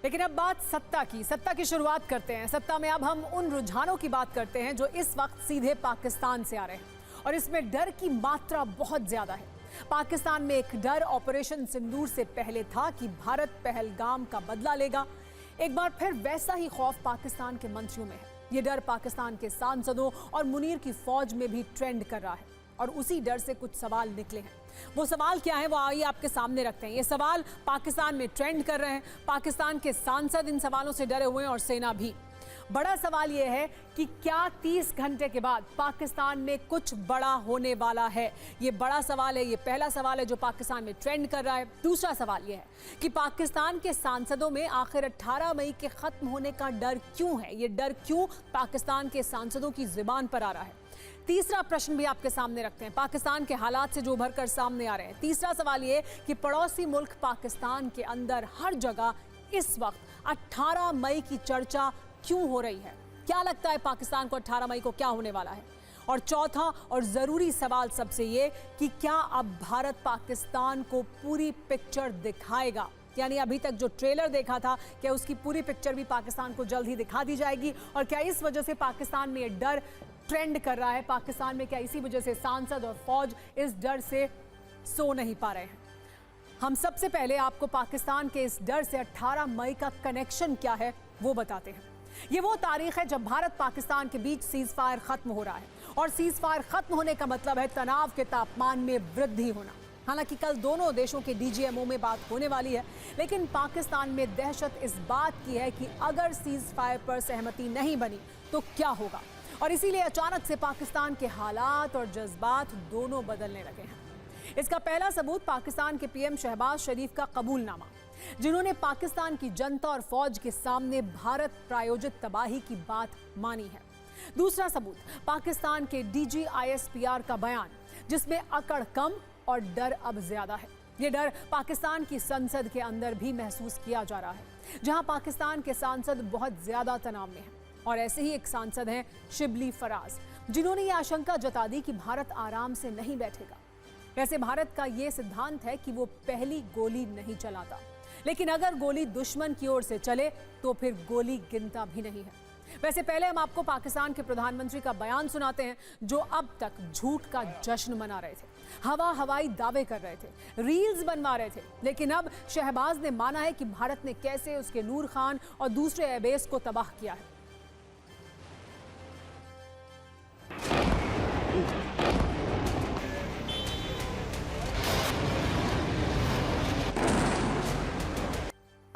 लेकिन अब बात सत्ता की शुरुआत करते हैं। सत्ता में अब हम उन रुझानों की बात करते हैं जो इस वक्त सीधे पाकिस्तान से आ रहे हैं और इसमें डर की मात्रा बहुत ज्यादा है। पाकिस्तान में एक डर ऑपरेशन सिंदूर से पहले था कि भारत पहलगाम का बदला लेगा। एक बार फिर वैसा ही खौफ पाकिस्तान के मंत्रियों में है। ये डर पाकिस्तान के सांसदों और मुनीर की फौज में भी ट्रेंड कर रहा है और उसी डर से कुछ सवाल निकले हैं। वो सवाल क्या है वो आइए आपके सामने रखते हैं। ये सवाल पाकिस्तान में ट्रेंड कर रहे हैं, पाकिस्तान के सांसद इन सवालों से डरे हुए हैं और सेना भी। बड़ा सवाल यह है कि क्या 30 घंटे के बाद पाकिस्तान में कुछ बड़ा होने वाला है। ये बड़ा सवाल है, ये पहला सवाल है जो पाकिस्तान में ट्रेंड कर रहा है। दूसरा सवाल यह है कि पाकिस्तान के सांसदों में आखिर 18 मई के खत्म होने का डर क्यों है। ये डर क्यों पाकिस्तान के सांसदों की जुबान पर आ रहा है। तीसरा प्रश्न भी आपके सामने रखते हैं, पाकिस्तान के हालात से जो उभर कर सामने आ रहे हैं। तीसरा सवाल ये कि पड़ोसी मुल्क पाकिस्तान के अंदर हर जगह इस वक्त 18 मई की चर्चा क्यों हो रही है। क्या लगता है पाकिस्तान को 18 मई को क्या होने वाला है। और चौथा और जरूरी सवाल सबसे ये कि क्या अब भारत पाकिस्तान को पूरी पिक्चर दिखाएगा, यानी अभी तक जो ट्रेलर देखा था क्या उसकी पूरी पिक्चर भी पाकिस्तान को जल्द ही दिखा दी जाएगी। और क्या इस वजह से पाकिस्तान में ये डर ट्रेंड कर रहा है, पाकिस्तान में क्या इसी वजह से सांसद और फौज इस डर से सो नहीं पा रहे हैं। हम सबसे पहले आपको पाकिस्तान के इस डर से 18 मई का कनेक्शन क्या है वो बताते हैं। ये वो तारीख है जब भारत पाकिस्तान के बीच सीज फायर खत्म हो रहा है और सीज फायर खत्म होने का मतलब है तनाव के तापमान में वृद्धि होना। हालांकि कल दोनों देशों के डीजीएमओ में बात होने वाली है, लेकिन पाकिस्तान में दहशत इस बात की है कि अगर सीज फायर पर सहमति नहीं बनी तो क्या होगा। और इसीलिए अचानक से पाकिस्तान के हालात और जज्बात दोनों बदलने लगे हैं। इसका पहला सबूत पाकिस्तान के पीएम शहबाज शरीफ का कबूलनामा, जिन्होंने पाकिस्तान की जनता और फौज के सामने भारत प्रायोजित तबाही की बात मानी है। दूसरा सबूत पाकिस्तान के डीजी आईएसपीआर का बयान, जिसमें अकड़ कम और डर अब ज्यादा है। ये डर पाकिस्तान की संसद के अंदर भी महसूस किया जा रहा है, जहां पाकिस्तान के सांसद बहुत ज्यादा तनाव में हैं। और ऐसे ही एक सांसद हैं शिबली फराज, जिन्होंने ये आशंका जता दी कि भारत आराम से नहीं बैठेगा। वैसे भारत का ये सिद्धांत है कि वो पहली गोली नहीं चलाता, लेकिन अगर गोली दुश्मन की ओर से चले तो फिर गोली गिनता भी नहीं है। वैसे पहले हम आपको पाकिस्तान के प्रधानमंत्री का बयान सुनाते हैं, जो अब तक झूठ का जश्न मना रहे थे, हवाई दावे कर रहे थे, रील्स बनवा रहे थे। लेकिन अब शहबाज ने माना है कि भारत ने कैसे उसके नूर खान और दूसरे एयरबेस को तबाह किया है।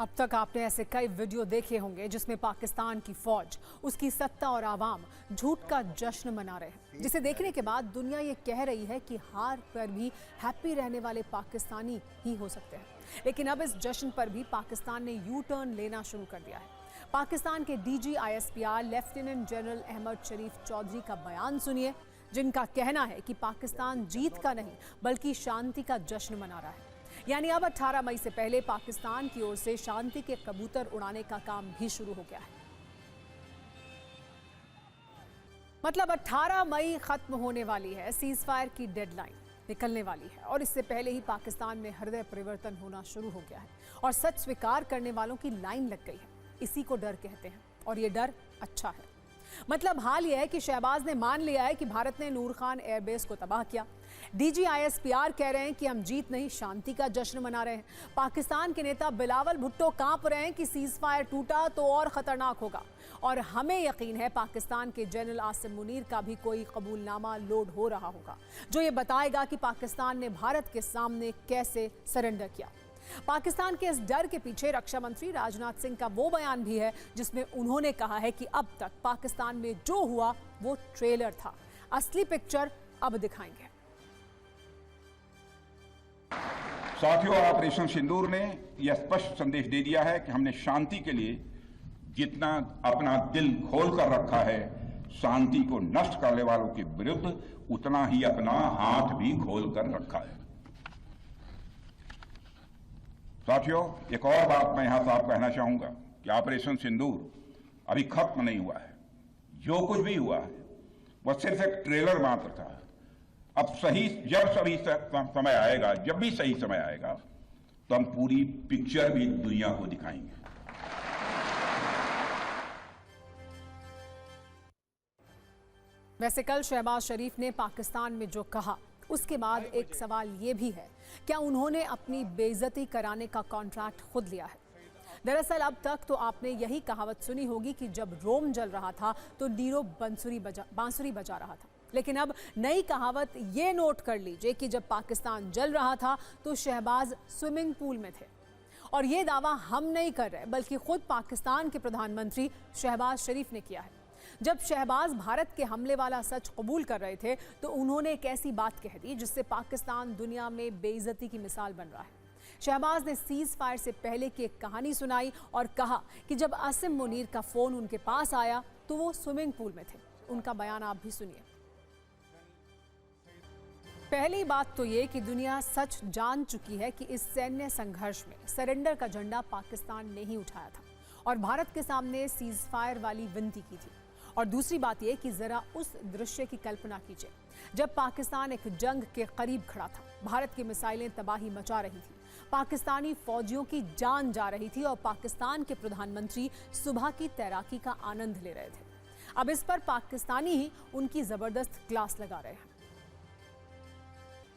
अब तक आपने ऐसे कई वीडियो देखे होंगे जिसमें पाकिस्तान की फौज, उसकी सत्ता और आवाम झूठ का जश्न मना रहे हैं, जिसे देखने के बाद दुनिया ये कह रही है कि हार पर भी हैप्पी रहने वाले पाकिस्तानी ही हो सकते हैं। लेकिन अब इस जश्न पर भी पाकिस्तान ने यू टर्न लेना शुरू कर दिया है। पाकिस्तान के DG ISPR lieutenant general Ahmed Sharif Chaudhry का बयान सुनिए, जिनका कहना है कि पाकिस्तान जीत का नहीं बल्कि शांति का जश्न मना रहा है। यानी अब 18 मई से पहले पाकिस्तान की ओर से शांति के कबूतर उड़ाने का काम भी शुरू हो गया है। मतलब 18 मई खत्म होने वाली है, सीज फायर की डेडलाइन निकलने वाली है और इससे पहले ही पाकिस्तान में हृदय परिवर्तन होना शुरू हो गया है और सच स्वीकार करने वालों की लाइन लग गई है। इसी को डर कहते हैं और ये डर अच्छा है। मतलब हाल यह है कि शहबाज ने मान लिया है कि भारत ने नूर खान एयरबेस को तबाह किया। डीजी आईएसपीआर कह रहे हैं कि हम जीत नहीं शांति का जश्न मना रहे हैं। पाकिस्तान के नेता बिलावल भुट्टो कांप रहे हैं कि सीज फायर टूटा तो और खतरनाक होगा। और हमें यकीन है पाकिस्तान के जनरल आसिम मुनीर का भी कोई कबूलनामा लोड हो रहा होगा, जो ये बताएगा कि पाकिस्तान ने भारत के सामने कैसे सरेंडर किया। पाकिस्तान के इस डर के पीछे रक्षा मंत्री राजनाथ सिंह का वो बयान भी है, जिसमें उन्होंने कहा है कि अब तक पाकिस्तान में जो हुआ वो ट्रेलर था, असली पिक्चर अब दिखाएंगे। साथियों, ऑपरेशन सिंदूर ने यह स्पष्ट संदेश दे दिया है कि हमने शांति के लिए जितना अपना दिल खोल कर रखा है, शांति को नष्ट करने वालों के विरुद्ध उतना ही अपना हाथ भी खोल कर रखा है। साथियों, एक और बात मैं यहां साफ कहना चाहूंगा कि ऑपरेशन सिंदूर अभी खत्म नहीं हुआ है। जो कुछ भी हुआ है वह सिर्फ एक ट्रेलर मात्र था। अब समय आएगा, जब भी सही समय आएगा, तो हम पूरी पिक्चर भी दुनिया को दिखाएंगे। वैसे कल शहबाज शरीफ ने पाकिस्तान में जो कहा उसके बाद एक सवाल ये भी है, क्या उन्होंने अपनी बेइज्जती कराने का कॉन्ट्रैक्ट खुद लिया है? दरअसल अब तक तो आपने यही कहावत सुनी होगी कि जब रोम जल रहा था तो नीरो बांसुरी बजा रहा था। लेकिन अब नई कहावत ये नोट कर लीजिए कि जब पाकिस्तान जल रहा था तो शहबाज स्विमिंग पूल में थे। और ये दावा हम नहीं कर रहे बल्कि खुद पाकिस्तान के प्रधानमंत्री शहबाज शरीफ ने किया है। जब शहबाज भारत के हमले वाला सच कबूल कर रहे थे तो उन्होंने एक ऐसी बात कह दी जिससे पाकिस्तान दुनिया में बेइज्जती की मिसाल बन रहा है। शहबाज ने सीज फायर से पहले की एक कहानी सुनाई और कहा कि जब आसिम मुनीर का फोन उनके पास आया तो वो स्विमिंग पूल में थे। उनका बयान आप भी सुनिए। पहली बात तो ये कि दुनिया सच जान चुकी है कि इस सैन्य संघर्ष में सरेंडर का झंडा पाकिस्तान ने ही उठाया था और भारत के सामने सीज फायर वाली विनती की थी। और दूसरी बात यह कि जरा उस दृश्य की कल्पना कीजिए जब पाकिस्तान एक जंग के करीब खड़ा था, भारत की मिसाइलें तबाही मचा रही थी, पाकिस्तानी फौजियों की जान जा रही थी और पाकिस्तान के प्रधानमंत्री सुबह की तैराकी का आनंद ले रहे थे। अब इस पर पाकिस्तानी ही उनकी जबरदस्त क्लास लगा रहे हैं।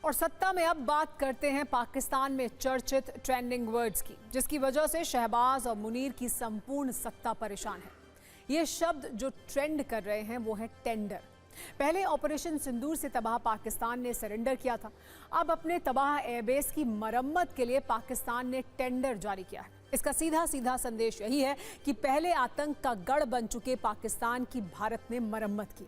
और सत्ता में अब बात करते हैं पाकिस्तान में चर्चित ट्रेंडिंग वर्ड्स की, जिसकी वजह से शहबाज और मुनीर की संपूर्ण सत्ता परेशान है। ये शब्द जो ट्रेंड कर रहे हैं वो है टेंडर। पहले ऑपरेशन सिंदूर से तबाह पाकिस्तान ने सरेंडर किया था। अब अपने तबाह एयरबेस की मरम्मत के लिए पाकिस्तान ने टेंडर जारी किया है। इसका सीधा सीधा संदेश यही है कि पहले आतंक का गढ़ बन चुके पाकिस्तान की भारत ने मरम्मत की।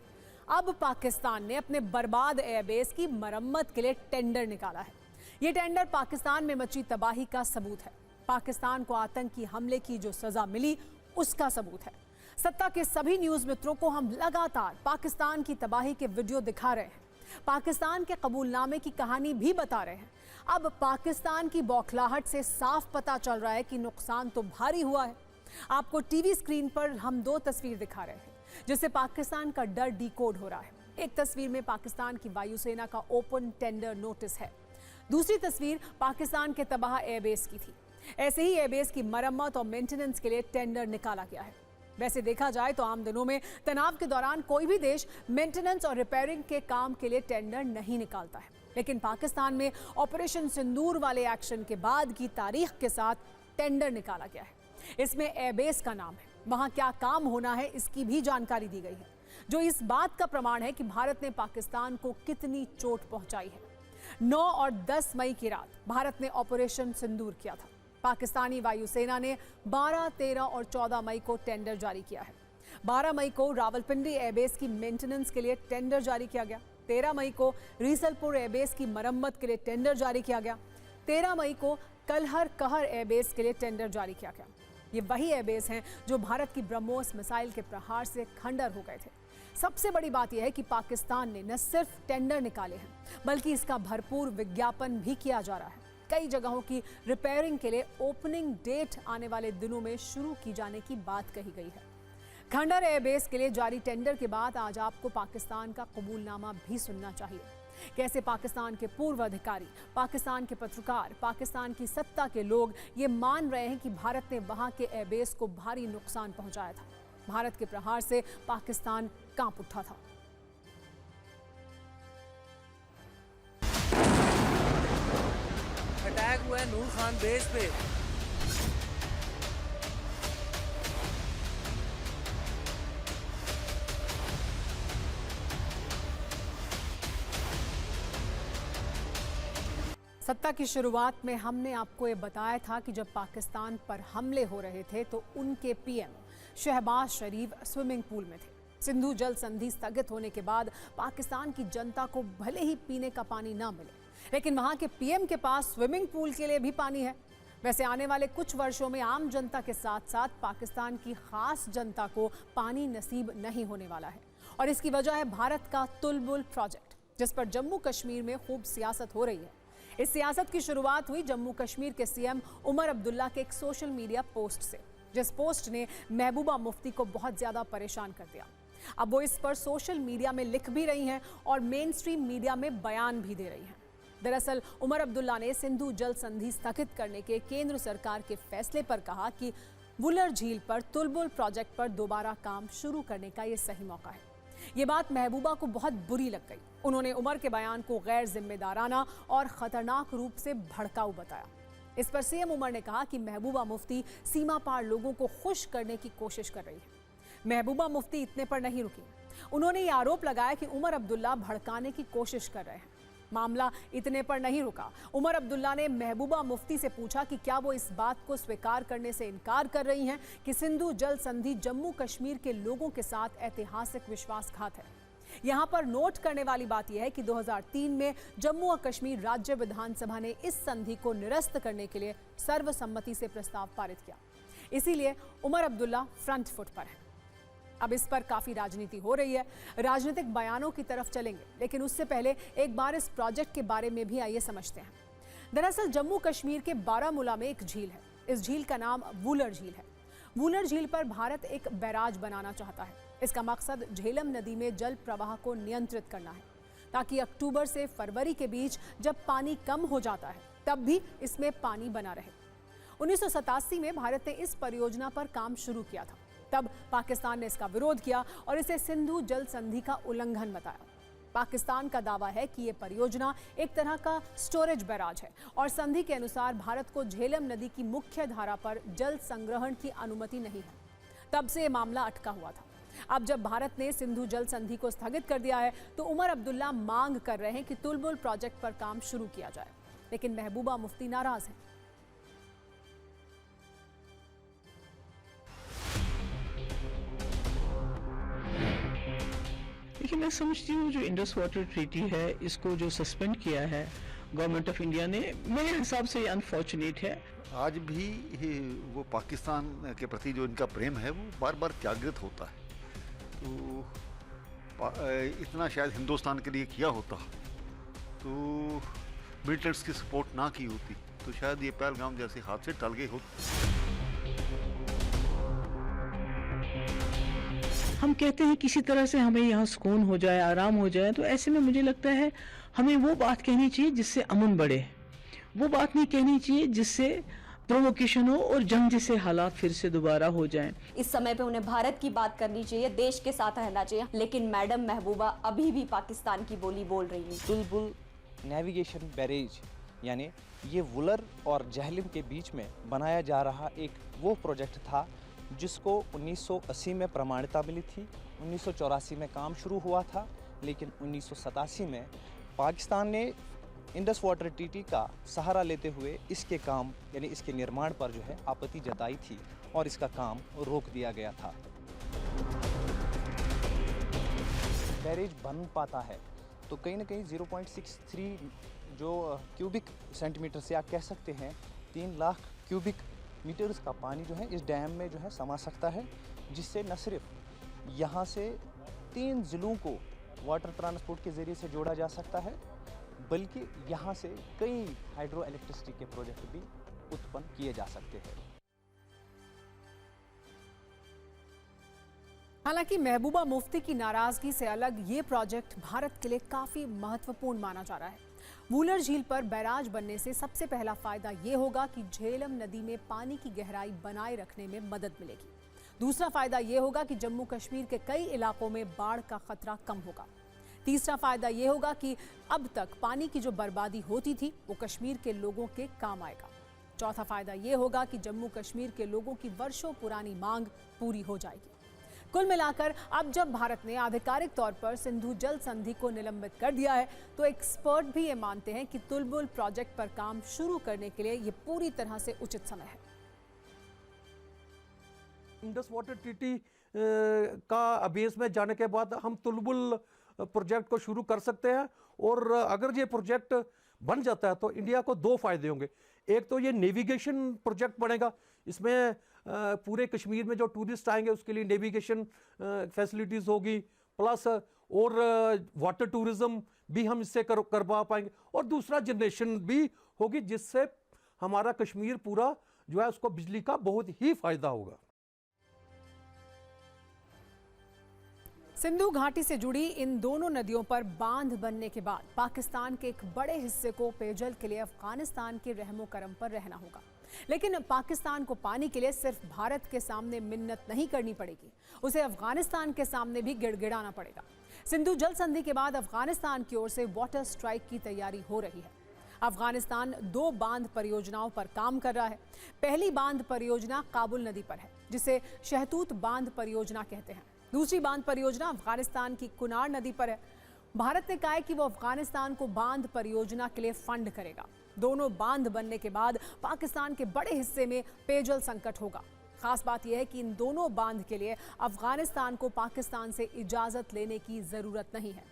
अब पाकिस्तान ने अपने बर्बाद एयरबेस की मरम्मत के लिए टेंडर निकाला है। ये टेंडर पाकिस्तान में मची तबाही का सबूत है। पाकिस्तान को आतंकी हमले की जो सजा मिली उसका सबूत है। सत्ता के सभी न्यूज मित्रों को हम लगातार पाकिस्तान की तबाही के वीडियो दिखा रहे हैं, पाकिस्तान के कबूलनामे की कहानी भी बता रहे हैं। अब पाकिस्तान की बौखलाहट से साफ पता चल रहा है कि नुकसान तो भारी हुआ है। आपको टीवी स्क्रीन पर हम दो तस्वीर दिखा रहे हैं जिससे पाकिस्तान का डर डिकोड हो रहा है। एक तस्वीर में पाकिस्तान की वायुसेना का ओपन टेंडर नोटिस है, दूसरी तस्वीर पाकिस्तान के तबाह एयरबेस की थी। ऐसे ही एयरबेस की मरम्मत और मेंटेनेंस के लिए टेंडर निकाला गया है। वैसे देखा जाए तो आम दिनों में तनाव के दौरान कोई भी देश मेंटेनेंस और रिपेयरिंग के काम के लिए टेंडर नहीं निकालता है, लेकिन पाकिस्तान में ऑपरेशन सिंदूर वाले एक्शन के बाद की तारीख के साथ टेंडर निकाला गया है। इसमें एयरबेस का नाम है, वहां क्या काम होना है इसकी भी जानकारी दी गई है, जो इस बात का प्रमाण है कि भारत ने पाकिस्तान को कितनी चोट पहुंचाई है। 9 और 10 मई की रात भारत ने ऑपरेशन सिंदूर किया था। पाकिस्तानी वायुसेना ने 12, 13 और 14 मई को टेंडर जारी किया है। 12 मई को रावलपिंडी एयरबेस की मेंटेनेंस के लिए टेंडर जारी किया गया। 13 मई को रीसलपुर एयरबेस की मरम्मत के लिए टेंडर जारी किया गया। 13 मई को कलहर कहर एयरबेस के लिए टेंडर जारी किया गया। ये वही एयरबेस हैं जो भारत की ब्रह्मोस मिसाइल के प्रहार से खंडर हो गए थे। सबसे बड़ी बात यह है कि पाकिस्तान ने न सिर्फ टेंडर निकाले हैं बल्कि इसका भरपूर विज्ञापन भी किया जा रहा है। कई जगहों की रिपेयरिंग के लिए ओपनिंग डेट आने वाले दिनों में शुरू की जाने की बात कही गई है। खंडर एयरबेस के लिए जारी टेंडर के बाद आज आपको पाकिस्तान का कबूलनामा भी सुनना चाहिए। कैसे पाकिस्तान के पूर्व अधिकारी, पाकिस्तान के पत्रकार, पाकिस्तान की सत्ता के लोग ये मान रहे हैं कि भारत ने वहां के एयरबेस को भारी नुकसान पहुंचाया था। भारत के प्रहार से पाकिस्तान कांप उठा था। अटैक हुआ है नूर खान बेस पे। सत्ता की शुरुआत में हमने आपको ये बताया था कि जब पाकिस्तान पर हमले हो रहे थे तो उनके पीएम शहबाज शरीफ स्विमिंग पूल में थे। सिंधु जल संधि स्थगित होने के बाद पाकिस्तान की जनता को भले ही पीने का पानी ना मिले, लेकिन वहां के पीएम के पास स्विमिंग पूल के लिए भी पानी है। वैसे आने वाले कुछ वर्षों में आम जनता के साथ साथ पाकिस्तान की खास जनता को पानी नसीब नहीं होने वाला है और इसकी वजह है भारत का तुलबुल प्रोजेक्ट, जिस पर जम्मू कश्मीर में खूब सियासत हो रही है। इस सियासत की शुरुआत हुई जम्मू कश्मीर के सीएम उमर अब्दुल्ला के एक सोशल मीडिया पोस्ट से, जिस पोस्ट ने महबूबा मुफ्ती को बहुत ज्यादा परेशान कर दिया। अब वो इस पर सोशल मीडिया में लिख भी रही हैं और मेन स्ट्रीम मीडिया में बयान भी दे रही हैं। दरअसल उमर अब्दुल्ला ने सिंधु जल संधि स्थगित करने के केंद्र सरकार के फैसले पर कहा कि वुलर झील पर तुलबुल प्रोजेक्ट पर दोबारा काम शुरू करने का ये सही मौका है। ये बात महबूबा को बहुत बुरी लग गई। उन्होंने उमर के बयान को गैर जिम्मेदाराना और खतरनाक रूप से भड़काऊ बताया। इस पर सीएम उमर ने कहा कि महबूबा मुफ्ती सीमा पार लोगों को खुश करने की कोशिश कर रही है। महबूबा मुफ्ती इतने पर नहीं रुकी। उन्होंने ये आरोप लगाया कि उमर अब्दुल्ला भड़काने की कोशिश कर रहे हैं। मामला इतने पर नहीं रुका। उमर अब्दुल्ला ने महबूबा मुफ्ती से पूछा कि क्या वो इस बात को स्वीकार करने से इनकार कर रही हैं कि सिंधु जल संधि जम्मू कश्मीर के लोगों के साथ ऐतिहासिक विश्वासघात है। यहां पर नोट करने वाली बात यह है कि 2003 में जम्मू और कश्मीर राज्य विधानसभा ने इस संधि को निरस्त करने के लिए सर्वसम्मति से प्रस्ताव पारित किया। इसीलिए उमर अब्दुल्ला फ्रंट फुट पर है। अब इस पर काफी राजनीति हो रही है। राजनीतिक बयानों की तरफ चलेंगे, लेकिन उससे पहले एक बार इस प्रोजेक्ट के बारे में भी आइए समझते हैं। दरअसल जम्मू कश्मीर के बारामूला में एक झील है। इस झील का नाम वूलर झील है। वूलर झील पर भारत एक बैराज बनाना चाहता है। इसका मकसद झेलम नदी में जल प्रवाह को नियंत्रित करना है, ताकि अक्टूबर से फरवरी के बीच जब पानी कम हो जाता है तब भी इसमें पानी बना रहे। 1987 में भारत ने इस परियोजना पर काम शुरू किया था। तब पाकिस्तान ने इसका विरोध किया और इसे सिंधु जल संधि का उल्लंघन बताया। पाकिस्तान का दावा है कि यह परियोजना एक तरह का स्टोरेज बैराज है और संधि के अनुसार भारत को झेलम नदी की मुख्य धारा पर जल संग्रहण की अनुमति नहीं है। तब से यह मामला अटका हुआ था। अब जब भारत ने सिंधु जल संधि को स्थगित कर दिया है तो उमर अब्दुल्ला मांग कर रहे हैं कि तुलबुल प्रोजेक्ट पर काम शुरू किया जाए, लेकिन महबूबा मुफ्ती नाराज हैं। देखिए, मैं समझती हूँ जो इंडस वाटर ट्रीटी है, इसको जो सस्पेंड किया है गवर्नमेंट ऑफ इंडिया ने, मेरे हिसाब से ये अनफॉर्चुनेट है। आज भी वो पाकिस्तान के प्रति जो इनका प्रेम है वो बार बार जागृत होता है। तो इतना शायद हिंदुस्तान के लिए किया होता तो मिलिटेंट्स की सपोर्ट ना की होती तो शायद ये पहलगाम जैसे हादसे टल गए होते। हम कहते हैं किसी तरह से हमें यहाँ सुकून हो जाए, आराम हो जाए, तो ऐसे में मुझे लगता है हमें वो बात कहनी चाहिए जिससे अमन बढ़े। वो बात नहीं कहनी चाहिए जिससे प्रोवोकेशन हो और जंग जैसे हालात फिर से दोबारा हो जाएं। इस समय पे उन्हें भारत की बात करनी चाहिए, देश के साथ रहना चाहिए, लेकिन मैडम महबूबा अभी भी पाकिस्तान की बोली बोल रही है। तुलबुल नेविगेशन बैरेज यानी ये वुलर और जहलम के बीच में बनाया जा रहा एक वो प्रोजेक्ट था जिसको 1980 में प्रमाणिता मिली थी। 1984 में काम शुरू हुआ था, लेकिन 1987 में पाकिस्तान ने इंडस वाटर ट्रीटी का सहारा लेते हुए इसके काम यानी इसके निर्माण पर जो है आपत्ति जताई थी और इसका काम रोक दिया गया था। बैरेज बन पाता है तो कहीं ना कहीं 0.63 जो क्यूबिक सेंटीमीटर से आप कह सकते हैं 3 लाख क्यूबिक मीटर्स का पानी जो है इस डैम में जो है समा सकता है, जिससे न सिर्फ यहाँ से 3 ज़िलों को वाटर ट्रांसपोर्ट के ज़रिए से जोड़ा जा सकता है, बल्कि यहाँ से कई हाइड्रो इलेक्ट्रिसिटी के प्रोजेक्ट भी उत्पन्न किए जा सकते हैं। हालांकि महबूबा मुफ्ती की नाराजगी से अलग ये प्रोजेक्ट भारत के लिए काफी महत्वपूर्ण माना जा रहा है। वूलर झील पर बैराज बनने से सबसे पहला फायदा ये होगा कि झेलम नदी में पानी की गहराई बनाए रखने में मदद मिलेगी। दूसरा फायदा ये होगा कि जम्मू कश्मीर के कई इलाकों में बाढ़ का खतरा कम होगा। तीसरा फायदा ये होगा कि अब तक पानी की जो बर्बादी होती थी वो कश्मीर के लोगों के काम आएगा। चौथा फायदा ये होगा कि जम्मू कश्मीर के लोगों की वर्षों पुरानी मांग पूरी हो जाएगी। कुल मिलाकर अब जब भारत ने आधिकारिक तौर पर सिंधु जल संधि को निलंबित कर दिया है तो एक्सपर्ट भी ये मानते हैं कि तुलबुल प्रोजेक्ट पर काम शुरू करने के लिए ये पूरी तरह से उचित समय है। इंडस वाटर ट्रीटी का बेस में जाने के बाद हम तुलबुल प्रोजेक्ट को शुरू कर सकते हैं और अगर ये प्रोजेक्ट बन जाता है तो इंडिया को 2 फायदे होंगे। एक तो ये नेविगेशन प्रोजेक्ट बनेगा, इसमें पूरे कश्मीर में जो टूरिस्ट आएंगे उसके लिए नेविगेशन फैसिलिटीज़ होगी, प्लस और वाटर टूरिज्म भी हम इससे करवा पाएंगे और दूसरा जनरेशन भी होगी जिससे हमारा कश्मीर पूरा जो है उसको बिजली का बहुत ही फायदा होगा। सिंधु घाटी से जुड़ी इन दोनों नदियों पर बांध बनने के बाद पाकिस्तान के एक बड़े हिस्से को पेयजल के लिए अफगानिस्तान के रहमो करम पर रहना होगा। लेकिन पाकिस्तान को पानी के लिए सिर्फ भारत के सामने मिन्नत नहीं करनी पड़ेगी, उसे अफगानिस्तान के सामने भी गिड़गिड़ाना पड़ेगा। सिंधु जल संधि के बाद अफगानिस्तान की ओर से वाटर स्ट्राइक की तैयारी हो रही है। अफगानिस्तान 2 बांध परियोजनाओं पर काम कर रहा है। पहली बांध परियोजना काबुल नदी पर है, जिसे शहतूत बांध परियोजना कहते हैं। दूसरी बांध परियोजना अफगानिस्तान की कुनार नदी पर है। भारत ने कहा है कि वो अफगानिस्तान को बांध परियोजना के लिए फंड करेगा। दोनों बांध बनने के बाद पाकिस्तान के बड़े हिस्से में पेयजल संकट होगा। खास बात यह है कि इन दोनों बांध के लिए अफगानिस्तान को पाकिस्तान से इजाजत लेने की जरूरत नहीं है।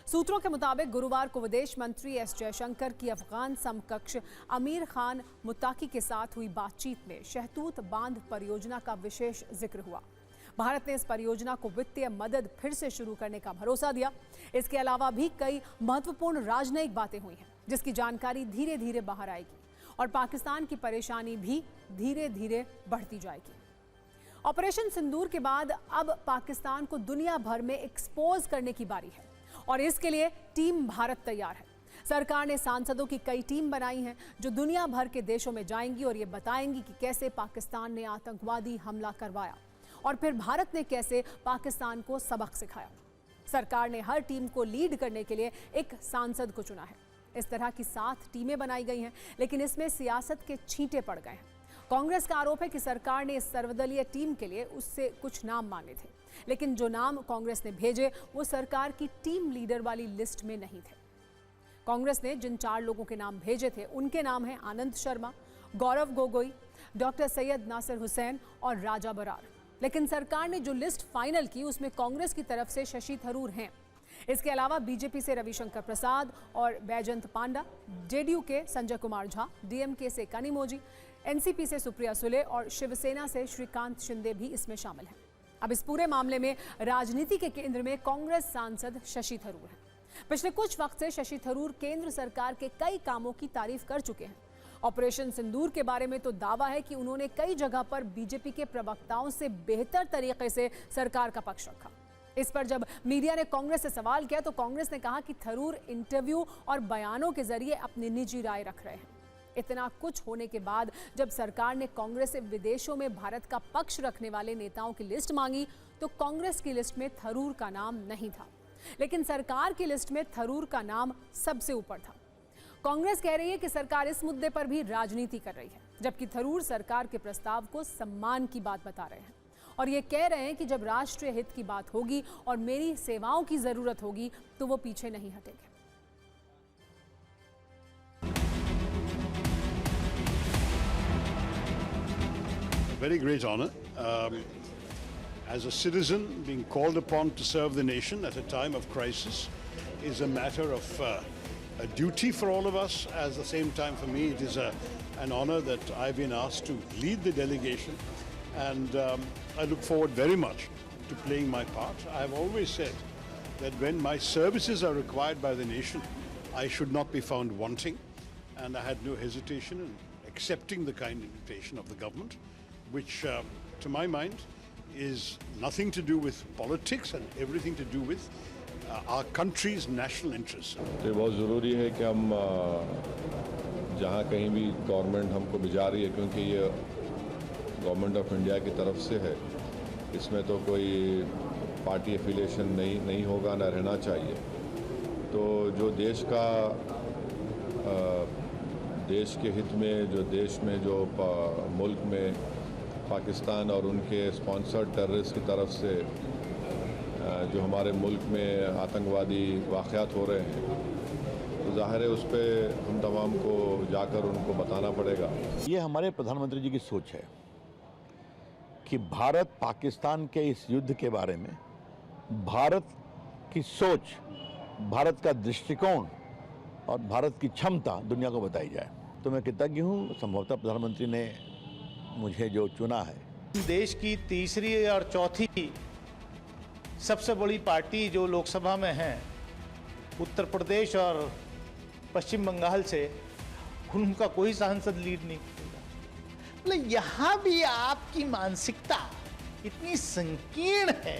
सूत्रों के मुताबिक गुरुवार को विदेश मंत्री एस जयशंकर की अफगान समकक्ष अमीर खान मुत्ताकी के साथ हुई बातचीत में शहतूत बांध परियोजना का विशेष जिक्र हुआ। भारत ने इस परियोजना को वित्तीय मदद फिर से शुरू करने का भरोसा दिया। इसके अलावा भी कई महत्वपूर्ण राजनयिक बातें हुई हैं, जिसकी जानकारी धीरे धीरे बाहर आएगी और पाकिस्तान की परेशानी भी धीरे धीरे बढ़ती जाएगी। ऑपरेशन सिंदूर के बाद अब पाकिस्तान को दुनिया भर में एक्सपोज करने की बारी है और इसके लिए टीम भारत तैयार है। सरकार ने सांसदों की कई टीम बनाई हैं जो दुनिया भर के देशों में जाएंगी और ये बताएंगी कि कैसे पाकिस्तान ने आतंकवादी हमला करवाया और फिर भारत ने कैसे पाकिस्तान को सबक सिखाया। सरकार ने हर टीम को लीड करने के लिए एक सांसद को चुना है। इस तरह की 7 टीमें बनाई गई हैं, लेकिन इसमें सियासत के छींटे पड़ गए हैं। कांग्रेस का आरोप है कि सरकार ने इस सर्वदलीय टीम के लिए उससे कुछ नाम मांगे थे, लेकिन जो नाम कांग्रेस ने भेजे वो सरकार की टीम लीडर वाली लिस्ट में नहीं थे। कांग्रेस ने जिन 4 लोगों के नाम भेजे थे उनके नाम हैं आनंद शर्मा, गौरव गोगोई, डॉक्टर सैयद नासिर हुसैन और राजा बरार। लेकिन सरकार ने जो लिस्ट फाइनल की उसमें कांग्रेस की तरफ से शशि थरूर हैं। इसके अलावा बीजेपी से रविशंकर प्रसाद और बैजंत पांडा, जेडीयू के संजय कुमार झा, डीएमके से कनिमोझी, एनसीपी से सुप्रिया सुले और शिवसेना से श्रीकांत शिंदे भी इसमें शामिल हैं। अब इस पूरे मामले में राजनीति के केंद्र में कांग्रेस सांसद शशि थरूर हैं। पिछले कुछ वक्त से शशि थरूर केंद्र सरकार के कई कामों की तारीफ कर चुके हैं। ऑपरेशन सिंदूर के बारे में तो दावा है कि उन्होंने कई जगह पर बीजेपी के प्रवक्ताओं से बेहतर तरीके से सरकार का पक्ष रखा। इस पर जब मीडिया ने कांग्रेस से सवाल किया तो कांग्रेस ने कहा कि थरूर इंटरव्यू और बयानों के जरिए अपनी निजी राय रख रहे हैं। इतना कुछ होने के बाद जब सरकार ने कांग्रेस से विदेशों में भारत का पक्ष रखने वाले नेताओं की लिस्ट मांगी तो कांग्रेस की लिस्ट में थरूर का नाम नहीं था, लेकिन सरकार की लिस्ट में थरूर का नाम सबसे ऊपर था। कांग्रेस कह रही है कि सरकार इस मुद्दे पर भी राजनीति कर रही है, जबकि थरूर सरकार के प्रस्ताव को सम्मान की बात बता रहे हैं और ये कह रहे हैं कि जब राष्ट्रीय हित की बात होगी और मेरी सेवाओं की जरूरत होगी तो वो पीछे नहीं हटेंगे। Very great honor. As a citizen, being called upon to serve the nation at a time of crisis is a matter of a duty for all of us. At the same time, for me, it is an honor that I've been asked to lead the delegation, and I look forward very much to playing my part. I've always said that when my services are required by the nation, I should not be found wanting, and I had no hesitation in accepting the kind invitation of the government, which to my mind is nothing to do with politics and everything to do with our country's national interests. तो बहुत ज़रूरी है कि हम जहाँ कहीं भी government हमको भिजा रही है, क्योंकि ये गवर्नमेंट ऑफ इंडिया की तरफ से है, इसमें तो कोई पार्टी एफिलिएशन नहीं होगा, ना रहना चाहिए। तो जो देश का देश के हित में, जो देश में, जो मुल्क में पाकिस्तान और उनके स्पॉन्सर्ड टेररिस्ट की तरफ से जो हमारे मुल्क में आतंकवादी वाक़यात हो रहे हैं, तो ज़ाहिर है उस पर हम तमाम को जाकर उनको बताना पड़ेगा। ये हमारे प्रधानमंत्री जी की सोच है कि भारत पाकिस्तान के इस युद्ध के बारे में भारत की सोच, भारत का दृष्टिकोण और भारत की क्षमता दुनिया को बताई जाए। तो मैं कृतज्ञ हूँ, संभवतः प्रधानमंत्री ने मुझे जो चुना है। देश की तीसरी और चौथी सबसे बड़ी पार्टी जो लोकसभा में है, उत्तर प्रदेश और पश्चिम बंगाल से, उनका कोई सांसद लीड नहीं करेगा। मतलब यहाँ भी आपकी मानसिकता इतनी संकीर्ण है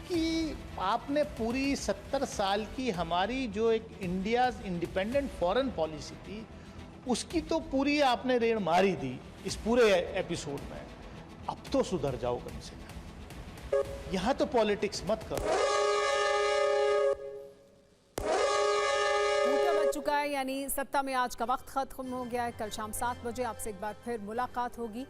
कि आपने पूरी 70 साल की हमारी जो एक इंडिया इंडिपेंडेंट फॉरेन पॉलिसी थी, उसकी तो पूरी आपने रेड़ मारी दी इस पूरे एपिसोड में। अब तो सुधर जाओ कम से कम, यहाँ तो पॉलिटिक्स मत करो। चुका है, यानी सत्ता में आज का वक्त खत्म हो गया है। कल शाम 7 बजे आपसे एक बार फिर मुलाकात होगी।